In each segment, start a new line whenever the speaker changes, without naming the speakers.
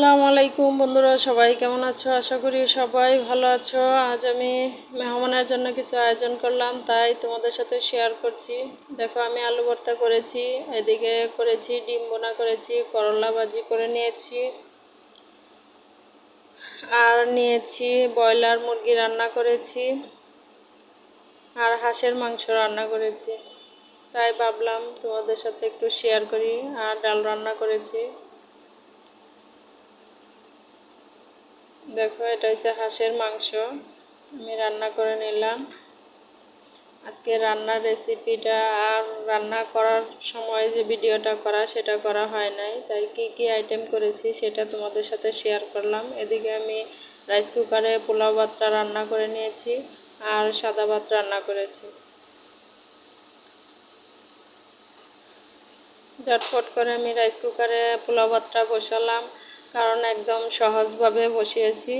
আসসালামু আলাইকুম বন্ধুরা, সবাই কেমন আছো? আশা করি সবাই ভালো আছো। আজ আমি মেহমানের জন্য কিছু আয়োজন করলাম, তাই তোমাদের সাথে শেয়ার করছি। দেখো, আমি আলু ভর্তা করেছি, এদিকে করেছি ডিম বোনা করেছি, করলা ভাজি করে নিয়েছি, আর নিয়েছি ব্রয়লার মুরগি রান্না করেছি, আর হাঁসের মাংস রান্না করেছি। তাই ভাবলাম তোমাদের সাথে একটু শেয়ার করি। আর ডাল রান্না করেছি। দেখো, এটা হচ্ছে হাঁসের মাংস, আমি রান্না করে নিলাম। আজকে রান্নার রেসিপিটা আর রান্না করার সময় যে ভিডিওটা করা সেটা করা হয় নাই, তাই কি কি আইটেম করেছি সেটা তোমাদের সাথে শেয়ার করলাম। এদিকে আমি রাইস কুকারে পোলাও ভাতটা রান্না করে নিয়েছি, আর সাদা ভাত রান্না করেছি। ঝটফট করে আমি রাইস কুকারে পোলাও ভাতটা বসালাম, কারণ একদম সহজভাবে বসিয়েছি।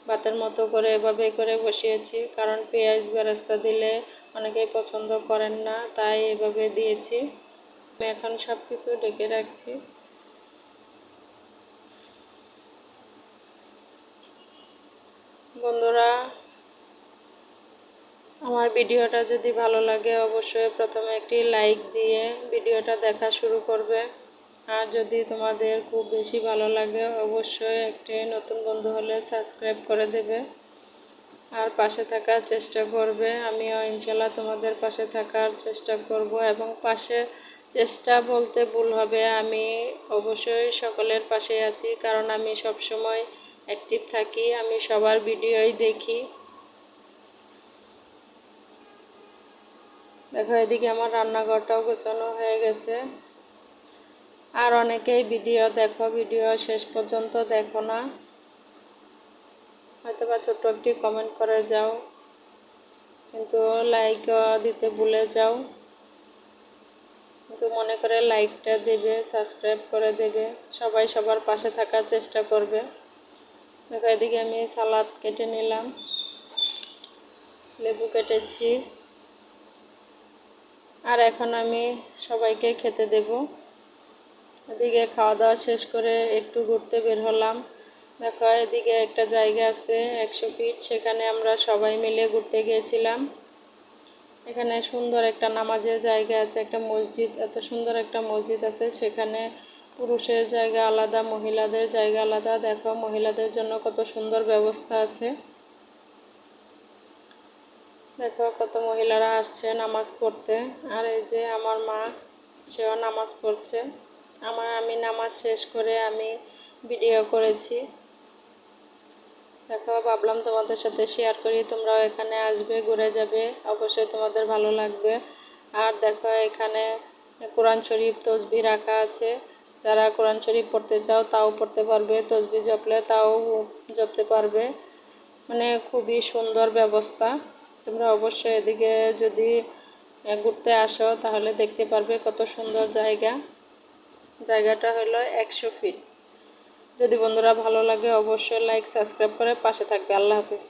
ভাতের মতো করে এভাবে করে বসিয়েছি, কারণ পেঁয়াজ বেরেস্তা দিলে অনেকেই পছন্দ করেন না, তাই এভাবে দিয়েছি। আমি এখন সব কিছু ঢেকে রাখছি। বন্ধুরা, আমার ভিডিওটা যদি ভালো লাগে অবশ্যই প্রথমে একটি লাইক দিয়ে ভিডিওটা দেখা শুরু করবে। আর যদি তোমাদের খুব বেশি ভালো লাগে অবশ্যই একটি নতুন বন্ধু হলে সাবস্ক্রাইব করে দেবে, আর পাশে থাকার চেষ্টা করবে। আমিও ইনশাল্লাহ তোমাদের পাশে থাকার চেষ্টা করব, এবং পাশে চেষ্টা বলতে ভুল হবে, আমি অবশ্যই সকলের পাশে আছি, কারণ আমি সব সময় অ্যাক্টিভ থাকি, আমি সবার ভিডিওই দেখি। দেখো, এদিকে আমার রান্নাঘরটাও গোছানো হয়ে গেছে। আর অনেকেই ভিডিও দেখো, ভিডিও শেষ পর্যন্ত দেখো না, হয়তো বা ছোট্ট একটি কমেন্ট করে যাও, কিন্তু লাইক দিতে ভুলে যাও। কিন্তু মনে করে লাইকটা দেবে, সাবস্ক্রাইব করে দেবে, সবাই সবার পাশে থাকার চেষ্টা করবে। দেখো, এদিকে আমি সালাদ কেটে নিলাম, লেবু কেটেছি, আর এখন আমি সবাইকে খেতে দেব। এদিকে খাওয়া দাওয়া শেষ করে একটু ঘুরতে বের হলাম। দেখো, এদিকে একটা জায়গা আছে 100 ফিট, সেখানে আমরা সবাই মিলে ঘুরতে গিয়েছিলাম। এখানে সুন্দর একটা নামাজের জায়গা আছে, একটা মসজিদ, এত সুন্দর একটা মসজিদ আছে। সেখানে পুরুষের জায়গা আলাদা, মহিলাদের জায়গা আলাদা। দেখো, মহিলাদের জন্য কত সুন্দর ব্যবস্থা আছে। দেখো, কত মহিলারা আসছে নামাজ পড়তে। আর এই যে আমার মা, সেও নামাজ পড়ছে। আমি নামাজ শেষ করে আমি ভিডিও করেছি। দেখো, ভাবলাম তোমাদের সাথে শেয়ার করি, তোমরাও এখানে আসবে, ঘুরে যাবে, অবশ্যই তোমাদের ভালো লাগবে। আর দেখো, এখানে কোরআন শরীফ তসবিহ রাখা আছে। যারা কোরআন শরীফ পড়তে চাও তাও পড়তে পারবে, তসবিহ জপলে তাও জপতে পারবে। মানে খুবই সুন্দর ব্যবস্থা। তোমরা অবশ্যই এদিকে যদি ঘুরতে আসো তাহলে দেখতে পারবে কত সুন্দর জায়গা। জায়গাটা হলো 100 ফিট। যদি বন্ধুরা ভালো লাগে অবশ্যই লাইক সাবস্ক্রাইব করে পাশে থাকবে। আল্লাহ হাফিজ।